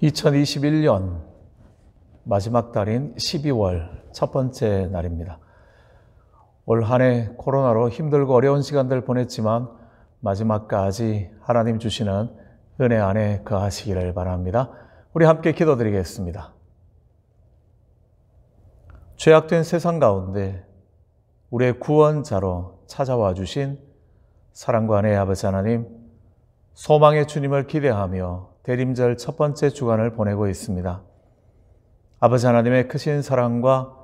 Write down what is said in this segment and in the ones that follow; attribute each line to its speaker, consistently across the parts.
Speaker 1: 2021년 마지막 달인 12월 첫 번째 날입니다. 올 한 해 코로나로 힘들고 어려운 시간들 보냈지만 마지막까지 하나님 주시는 은혜 안에 거하시기를 바랍니다. 우리 함께 기도드리겠습니다. 죄악된 세상 가운데 우리의 구원자로 찾아와 주신 사랑과 은혜의 아버지 하나님, 소망의 주님을 기대하며 대림절 첫 번째 주간을 보내고 있습니다. 아버지 하나님의 크신 사랑과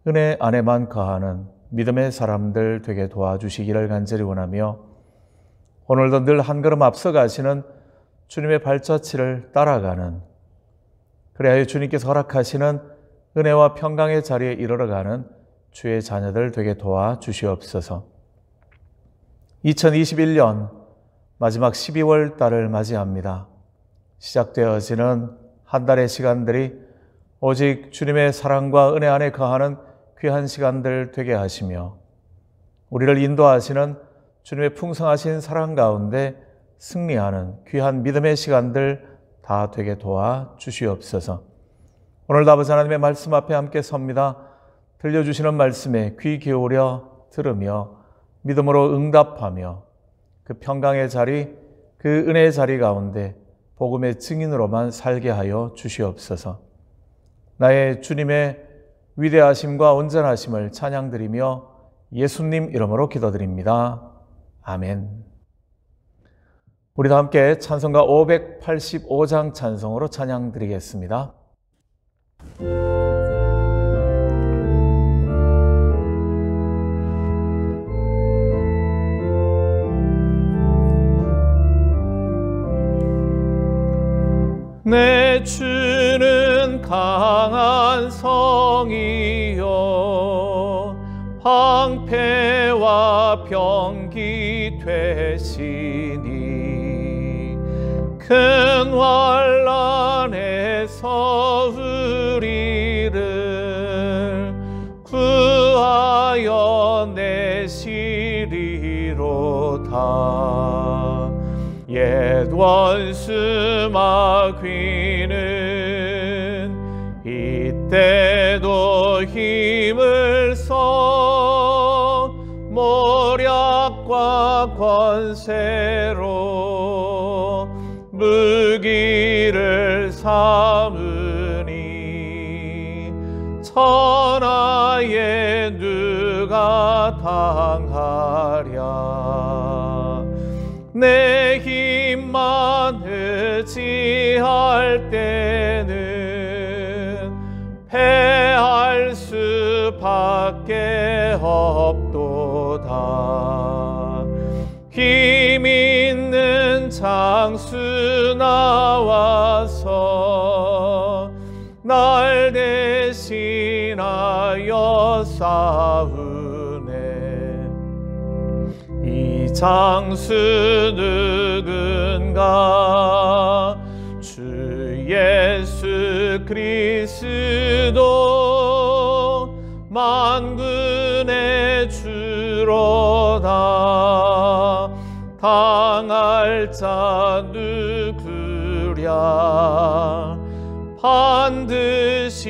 Speaker 1: 은혜 안에만 거하는 믿음의 사람들 되게 도와주시기를 간절히 원하며, 오늘도 늘 한 걸음 앞서 가시는 주님의 발자취를 따라가는, 그래야 주님께서 허락하시는 은혜와 평강의 자리에 이르러가는 주의 자녀들 되게 도와주시옵소서. 2021년 마지막 12월 달을 맞이합니다. 시작되어지는 한 달의 시간들이 오직 주님의 사랑과 은혜 안에 거하는 귀한 시간들 되게 하시며, 우리를 인도하시는 주님의 풍성하신 사랑 가운데 승리하는 귀한 믿음의 시간들 다 되게 도와주시옵소서. 오늘도 아버지 하나님의 말씀 앞에 함께 섭니다. 들려주시는 말씀에 귀 기울여 들으며 믿음으로 응답하며 그 평강의 자리, 그 은혜의 자리 가운데 복음의 증인으로만 살게 하여 주시옵소서. 나의 주님의 위대하심과 온전하심을 찬양드리며 예수님 이름으로 기도드립니다. 아멘. 우리도 함께 찬송가 585장 찬송으로 찬양드리겠습니다. 내 주는 강한 성이요 방패와 병기 되시니, 큰 환난에서 우리를 구하여 내시리로다. 옛 원수 마귀는 이때도 힘을 써 모략과 권세로 무기를 삼으니, 천하에 누가 당하랴. 내 힘만 의지할 때는 패할 수밖에 없도다. 힘 있는 장수 나와서 날 대신하여 싸우네. 이 장수 누군가? 주 예수 그리스도 만군의 주로다. 당할 자 누구랴? 반드시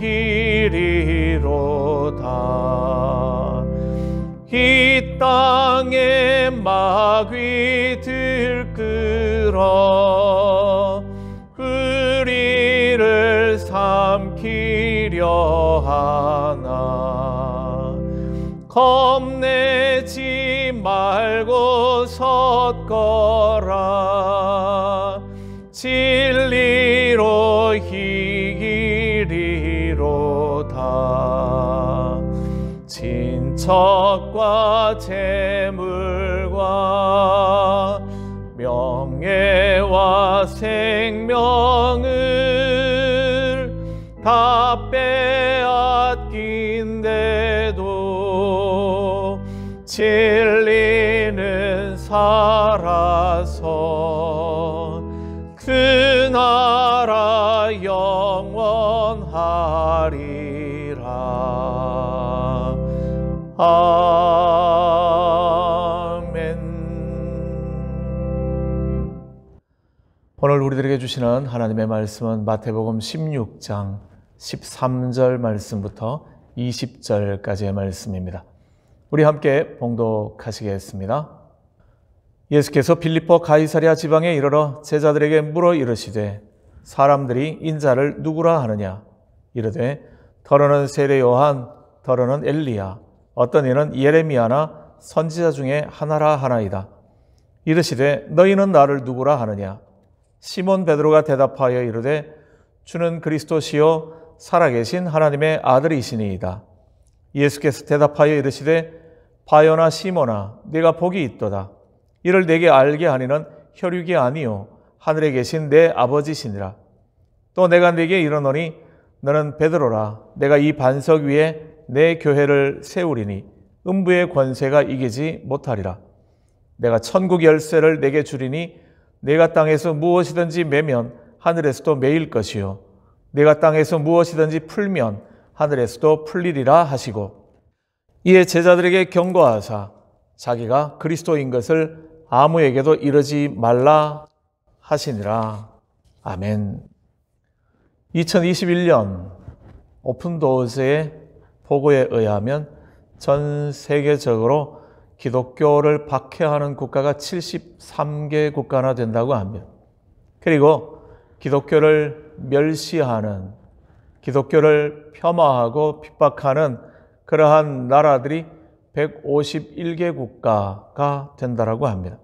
Speaker 1: 이기리로다. 이 땅에 마귀 들끓어 우리를 삼키려 하나. 겁내지 말고 섰거라. 진리로 이기리로다. 친척과 재물과 명예와 생명을 다 빼앗긴데도 진리는 살아서 그 나라 영원하리라. 아멘. 오늘 우리들에게 주시는 하나님의 말씀은 마태복음 16장 13절 말씀부터 20절까지의 말씀입니다. 우리 함께 봉독하시겠습니다. 예수께서 빌립보 가이사랴 지방에 이르러 제자들에게 물어 이르시되 사람들이 인자를 누구라 하느냐? 이르되 더러는 세례 요한, 더러는 엘리야, 어떤 이는 예레미야나 선지자 중에 하나라 하나이다. 이르시되 너희는 나를 누구라 하느냐? 시몬 베드로가 대답하여 이르되 주는 그리스도시요 살아계신 하나님의 아들이시니이다. 예수께서 대답하여 이르시되 바요나 시몬아 네가 복이 있도다. 이를 내게 알게 하니는 혈육이 아니요 하늘에 계신 내 아버지시니라. 또 내가 네게 이르노니 너는 베드로라. 내가 이 반석 위에 내 교회를 세우리니 음부의 권세가 이기지 못하리라. 내가 천국 열쇠를 내게 주리니 내가 땅에서 무엇이든지 매면 하늘에서도 매일 것이요 내가 땅에서 무엇이든지 풀면 하늘에서도 풀리리라 하시고 이에 제자들에게 경고하사 자기가 그리스도인 것을 아무에게도 이르지 말라 하시니라. 아멘. 2021년 오픈도어즈의 보고에 의하면 전 세계적으로 기독교를 박해하는 국가가 73개 국가나 된다고 합니다. 그리고 기독교를 멸시하는, 기독교를 폄하하고 핍박하는 그러한 나라들이 151개 국가가 된다고 합니다.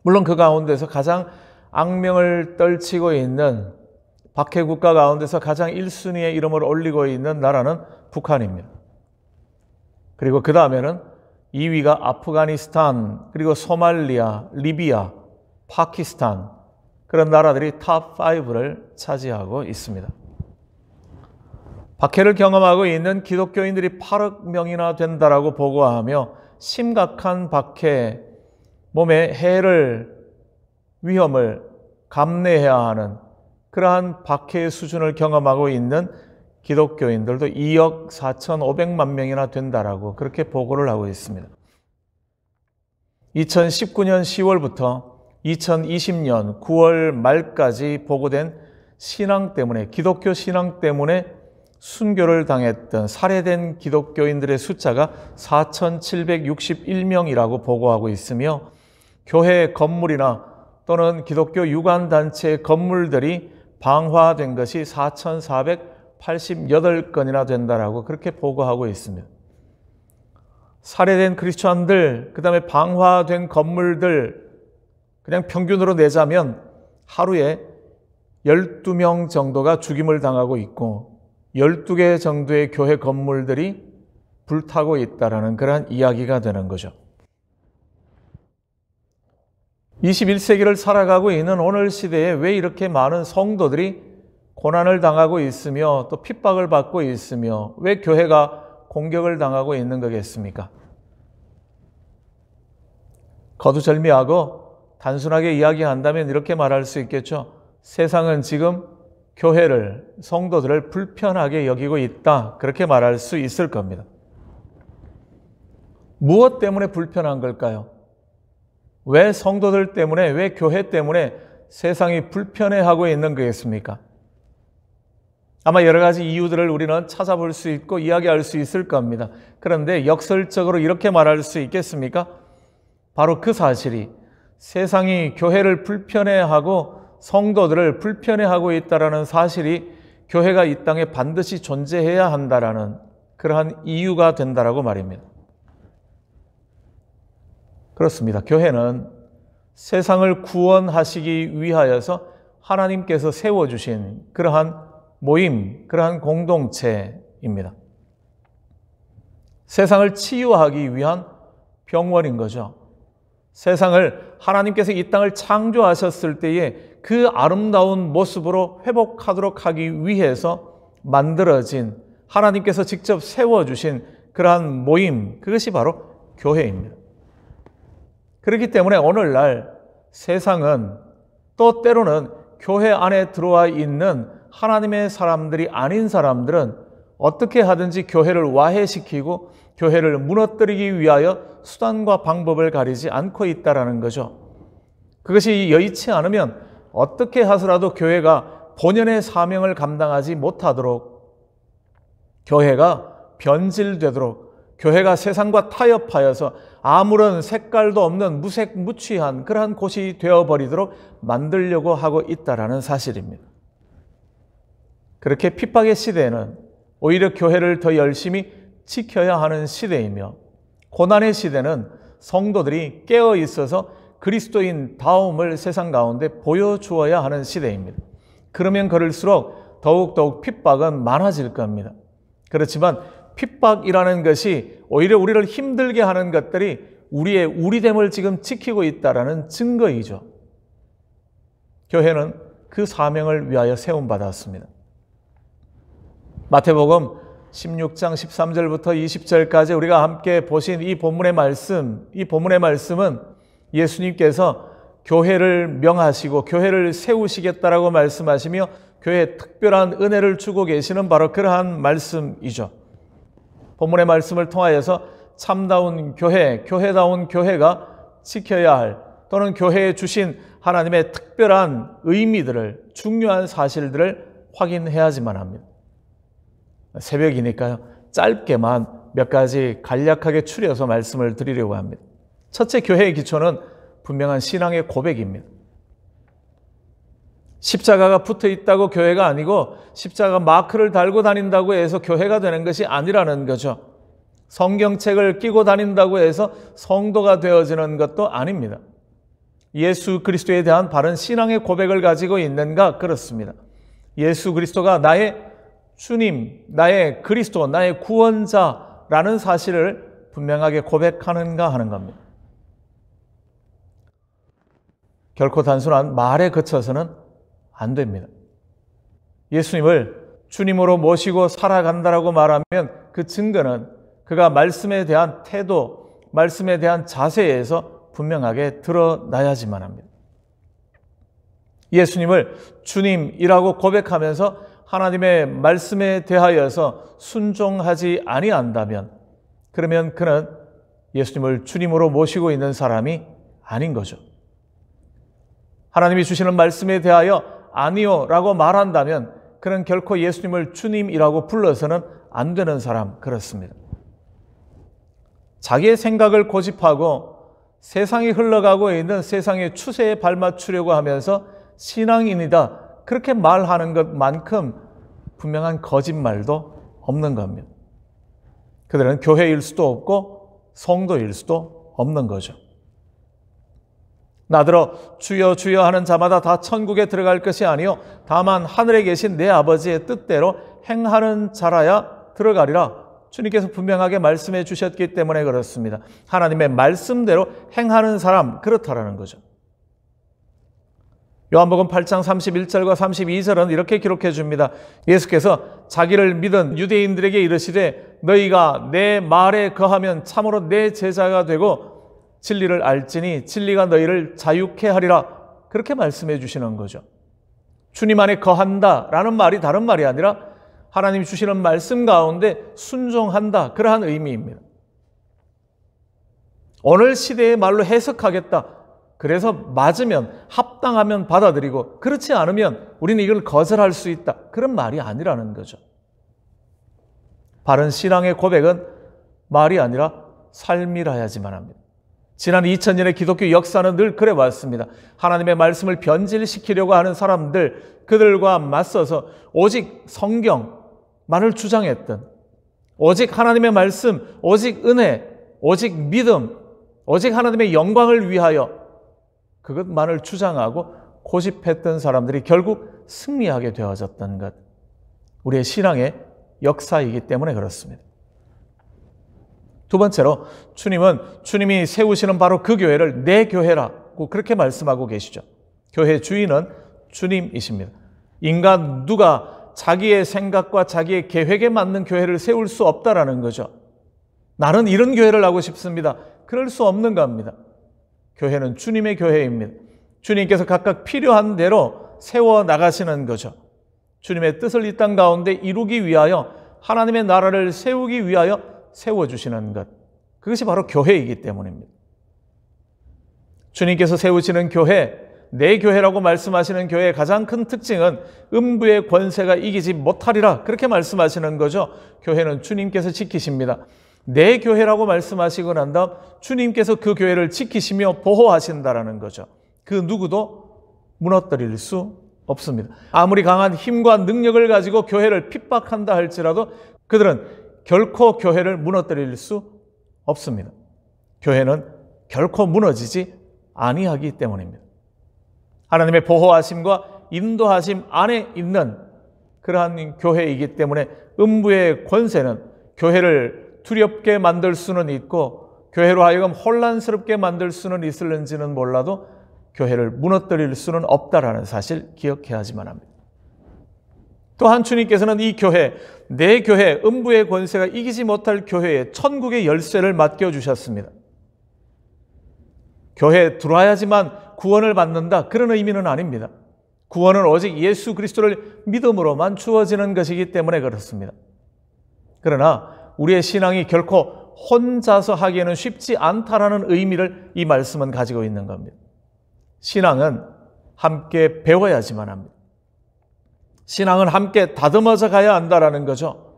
Speaker 1: 물론 그 가운데서 가장 악명을 떨치고 있는 박해 국가 가운데서 가장 1순위의 이름을 올리고 있는 나라는 북한입니다. 그리고 그 다음에는 2위가 아프가니스탄, 그리고 소말리아, 리비아, 파키스탄, 그런 나라들이 탑5를 차지하고 있습니다. 박해를 경험하고 있는 기독교인들이 8억 명이나 된다라고 보고하며 심각한 박해, 몸에 해를, 위험을 감내해야 하는 그러한 박해의 수준을 경험하고 있는 기독교인들도 2억 4,500만 명이나 된다라고 그렇게 보고를 하고 있습니다. 2019년 10월부터 2020년 9월 말까지 보고된 신앙 때문에, 기독교 신앙 때문에 순교를 당했던, 살해된 기독교인들의 숫자가 4,761명이라고 보고하고 있으며 교회 건물이나 또는 기독교 유관단체의 건물들이 방화된 것이 4,488건이나 된다라고 그렇게 보고하고 있습니다. 살해된 크리스천들, 그 다음에 방화된 건물들, 그냥 평균으로 내자면 하루에 12명 정도가 죽임을 당하고 있고 12개 정도의 교회 건물들이 불타고 있다는 그런 이야기가 되는 거죠. 21세기를 살아가고 있는 오늘 시대에 왜 이렇게 많은 성도들이 고난을 당하고 있으며 또 핍박을 받고 있으며 왜 교회가 공격을 당하고 있는 거겠습니까? 거두절미하고 단순하게 이야기한다면 이렇게 말할 수 있겠죠. 세상은 지금 교회를, 성도들을 불편하게 여기고 있다. 그렇게 말할 수 있을 겁니다. 무엇 때문에 불편한 걸까요? 왜 성도들 때문에, 왜 교회 때문에 세상이 불편해하고 있는 거겠습니까? 아마 여러 가지 이유들을 우리는 찾아볼 수 있고 이야기할 수 있을 겁니다. 그런데 역설적으로 이렇게 말할 수 있겠습니까? 바로 그 사실이 세상이 교회를 불편해하고 성도들을 불편해하고 있다는 사실이 교회가 이 땅에 반드시 존재해야 한다는 그러한 이유가 된다라고 말입니다. 그렇습니다. 교회는 세상을 구원하시기 위하여서 하나님께서 세워주신 그러한 모임, 그러한 공동체입니다. 세상을 치유하기 위한 병원인 거죠. 세상을 하나님께서 이 땅을 창조하셨을 때에 그 아름다운 모습으로 회복하도록 하기 위해서 만들어진, 하나님께서 직접 세워주신 그러한 모임, 그것이 바로 교회입니다. 그렇기 때문에 오늘날 세상은 또 때로는 교회 안에 들어와 있는 하나님의 사람들이 아닌 사람들은 어떻게 하든지 교회를 와해시키고 교회를 무너뜨리기 위하여 수단과 방법을 가리지 않고 있다는 거죠. 그것이 여의치 않으면 어떻게 하서라도 교회가 본연의 사명을 감당하지 못하도록, 교회가 변질되도록, 교회가 세상과 타협하여서 아무런 색깔도 없는 무색무취한 그러한 곳이 되어버리도록 만들려고 하고 있다는 사실입니다. 그렇게 핍박의 시대에는 오히려 교회를 더 열심히 지켜야 하는 시대이며, 고난의 시대는 성도들이 깨어 있어서 그리스도인 다움을 세상 가운데 보여주어야 하는 시대입니다. 그러면 그럴수록 더욱더욱 핍박은 많아질 겁니다. 그렇지만 핍박이라는 것이 오히려 우리를 힘들게 하는 것들이 우리의 우리됨을 지금 지키고 있다는 증거이죠. 교회는 그 사명을 위하여 세움받았습니다. 마태복음 16장 13절부터 20절까지 우리가 함께 보신 이 본문의 말씀은 예수님께서 교회를 명하시고 교회를 세우시겠다라고 말씀하시며 교회에 특별한 은혜를 주고 계시는 바로 그러한 말씀이죠. 본문의 말씀을 통하여서 참다운 교회, 교회다운 교회가 지켜야 할, 또는 교회에 주신 하나님의 특별한 의미들을, 중요한 사실들을 확인해야지만 합니다. 새벽이니까요, 짧게만 몇 가지 간략하게 추려서 말씀을 드리려고 합니다. 첫째, 교회의 기초는 분명한 신앙의 고백입니다. 십자가가 붙어 있다고 교회가 아니고, 십자가 마크를 달고 다닌다고 해서 교회가 되는 것이 아니라는 거죠. 성경책을 끼고 다닌다고 해서 성도가 되어지는 것도 아닙니다. 예수 그리스도에 대한 바른 신앙의 고백을 가지고 있는가? 그렇습니다. 예수 그리스도가 나의 주님, 나의 그리스도, 나의 구원자라는 사실을 분명하게 고백하는가 하는 겁니다. 결코 단순한 말에 그쳐서는 안 됩니다. 예수님을 주님으로 모시고 살아간다라고 말하면 그 증거는 그가 말씀에 대한 태도, 말씀에 대한 자세에서 분명하게 드러나야지만 합니다. 예수님을 주님이라고 고백하면서 하나님의 말씀에 대하여서 순종하지 아니한다면, 그러면 그는 예수님을 주님으로 모시고 있는 사람이 아닌 거죠. 하나님이 주시는 말씀에 대하여 아니요 라고 말한다면 그는 결코 예수님을 주님이라고 불러서는 안 되는 사람, 그렇습니다. 자기의 생각을 고집하고 세상이 흘러가고 있는 세상의 추세에 발맞추려고 하면서 신앙인이다, 그렇게 말하는 것만큼 분명한 거짓말도 없는 겁니다. 그들은 교회일 수도 없고 성도일 수도 없는 거죠. 나더러 주여 주여 하는 자마다 다 천국에 들어갈 것이 아니요 다만 하늘에 계신 내 아버지의 뜻대로 행하는 자라야 들어가리라. 주님께서 분명하게 말씀해 주셨기 때문에 그렇습니다. 하나님의 말씀대로 행하는 사람, 그렇다라는 거죠. 요한복음 8장 31절과 32절은 이렇게 기록해 줍니다. 예수께서 자기를 믿은 유대인들에게 이르시되 너희가 내 말에 거하면 참으로 내 제자가 되고 진리를 알지니 진리가 너희를 자유케 하리라. 그렇게 말씀해 주시는 거죠. 주님 안에 거한다라는 말이 다른 말이 아니라 하나님 주시는 말씀 가운데 순종한다, 그러한 의미입니다. 오늘 시대의 말로 해석하겠다, 그래서 맞으면 합당하면 받아들이고 그렇지 않으면 우리는 이걸 거절할 수 있다, 그런 말이 아니라는 거죠. 바른 신앙의 고백은 말이 아니라 삶이라야지만 합니다. 지난 2000년의 기독교 역사는 늘 그래왔습니다. 하나님의 말씀을 변질시키려고 하는 사람들, 그들과 맞서서 오직 성경만을 주장했던, 오직 하나님의 말씀, 오직 은혜, 오직 믿음, 오직 하나님의 영광을 위하여 그것만을 주장하고 고집했던 사람들이 결국 승리하게 되어졌던 것, 우리의 신앙의 역사이기 때문에 그렇습니다. 두 번째로, 주님은 주님이 세우시는 바로 그 교회를 내 교회라고 그렇게 말씀하고 계시죠. 교회 주인은 주님이십니다. 인간 누가 자기의 생각과 자기의 계획에 맞는 교회를 세울 수 없다라는 거죠. 나는 이런 교회를 하고 싶습니다, 그럴 수 없는 겁니다. 교회는 주님의 교회입니다. 주님께서 각각 필요한 대로 세워 나가시는 거죠. 주님의 뜻을 이 땅 가운데 이루기 위하여, 하나님의 나라를 세우기 위하여 세워주시는 것, 그것이 바로 교회이기 때문입니다. 주님께서 세우시는 교회, 내 교회라고 말씀하시는 교회의 가장 큰 특징은 음부의 권세가 이기지 못하리라, 그렇게 말씀하시는 거죠. 교회는 주님께서 지키십니다. 내 교회라고 말씀하시고 난 다음 주님께서 그 교회를 지키시며 보호하신다라는 거죠. 그 누구도 무너뜨릴 수 없습니다. 아무리 강한 힘과 능력을 가지고 교회를 핍박한다 할지라도 그들은 결코 교회를 무너뜨릴 수 없습니다. 교회는 결코 무너지지 아니하기 때문입니다. 하나님의 보호하심과 인도하심 안에 있는 그러한 교회이기 때문에 음부의 권세는 교회를 두렵게 만들 수는 있고 교회로 하여금 혼란스럽게 만들 수는 있을는지는 몰라도 교회를 무너뜨릴 수는 없다라는 사실 기억해야지만 합니다. 또한 주님께서는 이 교회, 내 교회, 음부의 권세가 이기지 못할 교회에 천국의 열쇠를 맡겨주셨습니다. 교회에 들어와야지만 구원을 받는다, 그런 의미는 아닙니다. 구원은 오직 예수 그리스도를 믿음으로만 주어지는 것이기 때문에 그렇습니다. 그러나 우리의 신앙이 결코 혼자서 하기에는 쉽지 않다라는 의미를 이 말씀은 가지고 있는 겁니다. 신앙은 함께 배워야지만 합니다. 신앙은 함께 다듬어져 가야 한다라는 거죠.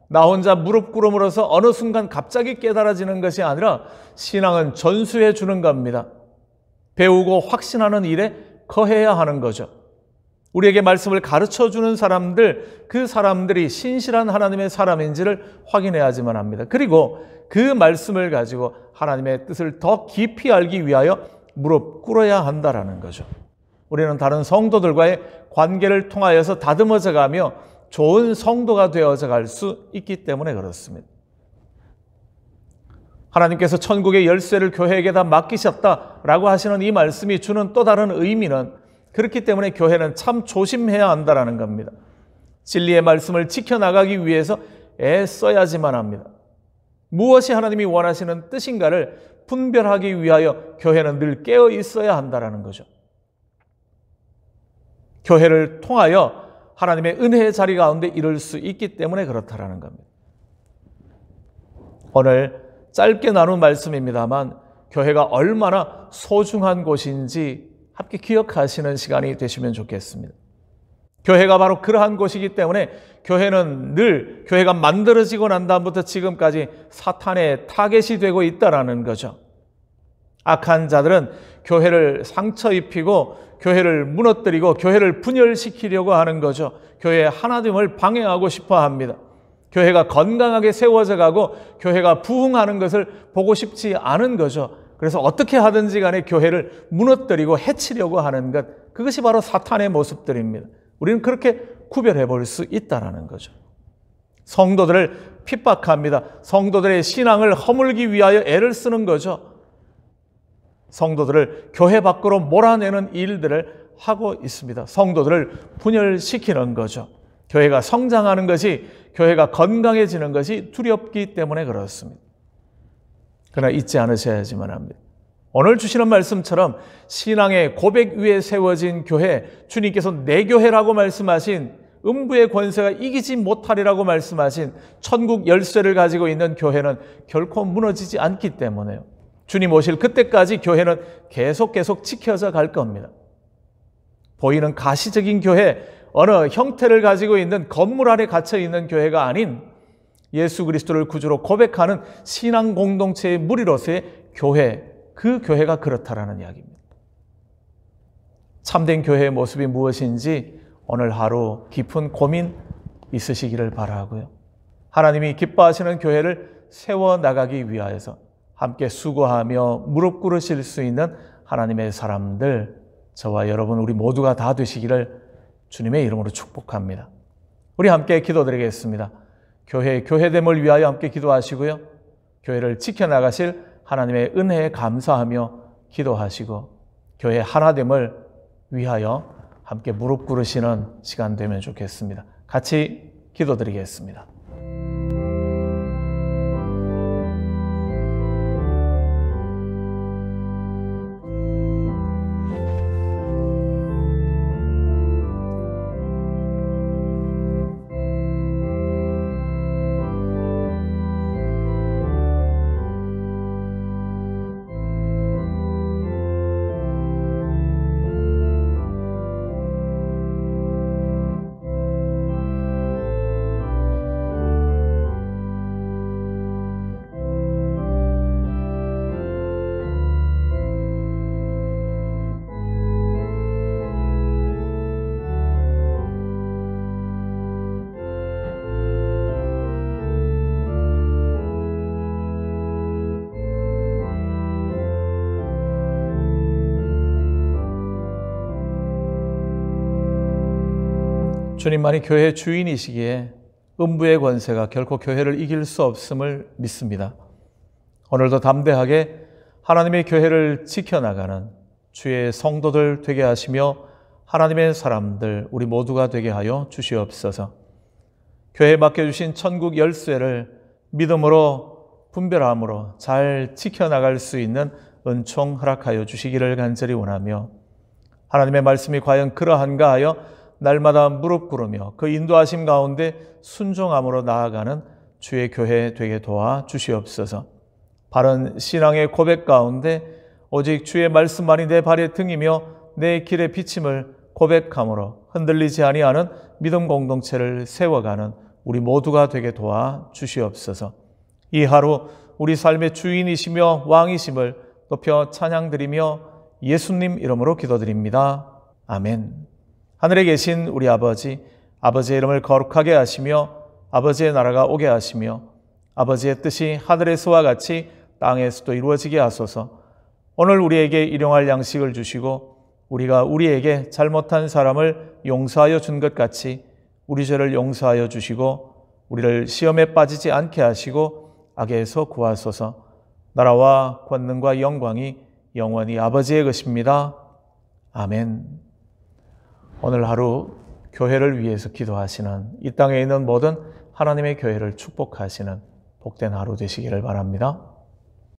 Speaker 1: 나 혼자 무릎 꿇음으로써 어느 순간 갑자기 깨달아지는 것이 아니라 신앙은 전수해 주는 겁니다. 배우고 확신하는 일에 거해야 하는 거죠. 우리에게 말씀을 가르쳐 주는 사람들, 그 사람들이 신실한 하나님의 사람인지를 확인해야지만 합니다. 그리고 그 말씀을 가지고 하나님의 뜻을 더 깊이 알기 위하여 무릎 꿇어야 한다라는 거죠. 우리는 다른 성도들과의 관계를 통하여서 다듬어져 가며 좋은 성도가 되어져 갈 수 있기 때문에 그렇습니다. 하나님께서 천국의 열쇠를 교회에게 다 맡기셨다라고 하시는 이 말씀이 주는 또 다른 의미는 그렇기 때문에 교회는 참 조심해야 한다라는 겁니다. 진리의 말씀을 지켜나가기 위해서 애써야지만 합니다. 무엇이 하나님이 원하시는 뜻인가를 분별하기 위하여 교회는 늘 깨어 있어야 한다라는 거죠. 교회를 통하여 하나님의 은혜의 자리 가운데 이룰 수 있기 때문에 그렇다라는 겁니다. 오늘 짧게 나눈 말씀입니다만 교회가 얼마나 소중한 곳인지 함께 기억하시는 시간이 되시면 좋겠습니다. 교회가 바로 그러한 곳이기 때문에 교회는 늘 교회가 만들어지고 난 다음부터 지금까지 사탄의 타겟이 되고 있다라는 거죠. 악한 자들은 교회를 상처 입히고 교회를 무너뜨리고 교회를 분열시키려고 하는 거죠. 교회의 하나됨을 방해하고 싶어 합니다. 교회가 건강하게 세워져 가고 교회가 부흥하는 것을 보고 싶지 않은 거죠. 그래서 어떻게 하든지 간에 교회를 무너뜨리고 해치려고 하는 것, 그것이 바로 사탄의 모습들입니다. 우리는 그렇게 구별해 볼 수 있다는 거죠. 성도들을 핍박합니다. 성도들의 신앙을 허물기 위하여 애를 쓰는 거죠. 성도들을 교회 밖으로 몰아내는 일들을 하고 있습니다. 성도들을 분열시키는 거죠. 교회가 성장하는 것이, 교회가 건강해지는 것이 두렵기 때문에 그렇습니다. 그러나 잊지 않으셔야지만 합니다. 오늘 주시는 말씀처럼 신앙의 고백 위에 세워진 교회, 주님께서 내 교회라고 말씀하신 음부의 권세가 이기지 못하리라고 말씀하신 천국 열쇠를 가지고 있는 교회는 결코 무너지지 않기 때문에요. 주님 오실 그때까지 교회는 계속 지켜져 갈 겁니다. 보이는 가시적인 교회, 어느 형태를 가지고 있는 건물 안에 갇혀 있는 교회가 아닌 예수 그리스도를 구주로 고백하는 신앙 공동체의 무리로서의 교회, 그 교회가 그렇다라는 이야기입니다. 참된 교회의 모습이 무엇인지 오늘 하루 깊은 고민 있으시기를 바라고요. 하나님이 기뻐하시는 교회를 세워나가기 위하여서 함께 수고하며 무릎 꿇으실 수 있는 하나님의 사람들, 저와 여러분 우리 모두가 다 되시기를 주님의 이름으로 축복합니다. 우리 함께 기도드리겠습니다. 교회됨을 위하여 함께 기도하시고요. 교회를 지켜나가실 하나님의 은혜에 감사하며 기도하시고 교회 하나됨을 위하여 함께 무릎 꿇으시는 시간 되면 좋겠습니다. 같이 기도드리겠습니다. 주님만이 교회 주인이시기에 음부의 권세가 결코 교회를 이길 수 없음을 믿습니다. 오늘도 담대하게 하나님의 교회를 지켜나가는 주의 성도들 되게 하시며 하나님의 사람들 우리 모두가 되게 하여 주시옵소서. 교회에 맡겨주신 천국 열쇠를 믿음으로 분별함으로 잘 지켜나갈 수 있는 은총 허락하여 주시기를 간절히 원하며, 하나님의 말씀이 과연 그러한가 하여 날마다 무릎 꿇으며 그 인도하심 가운데 순종함으로 나아가는 주의 교회 되게 도와 주시옵소서. 바른 신앙의 고백 가운데 오직 주의 말씀만이 내 발의 등이며 내 길의 비침을 고백함으로 흔들리지 아니하는 믿음 공동체를 세워가는 우리 모두가 되게 도와 주시옵소서. 이 하루 우리 삶의 주인이시며 왕이심을 높여 찬양드리며 예수님 이름으로 기도드립니다. 아멘. 하늘에 계신 우리 아버지, 아버지의 이름을 거룩하게 하시며 아버지의 나라가 오게 하시며 아버지의 뜻이 하늘에서와 같이 땅에서도 이루어지게 하소서. 오늘 우리에게 일용할 양식을 주시고 우리가 우리에게 잘못한 사람을 용서하여 준 것 같이 우리 죄를 용서하여 주시고 우리를 시험에 빠지지 않게 하시고 악에서 구하소서. 나라와 권능과 영광이 영원히 아버지의 것입니다. 아멘. 오늘 하루 교회를 위해서 기도하시는 이 땅에 있는 모든 하나님의 교회를 축복하시는 복된 하루 되시기를 바랍니다.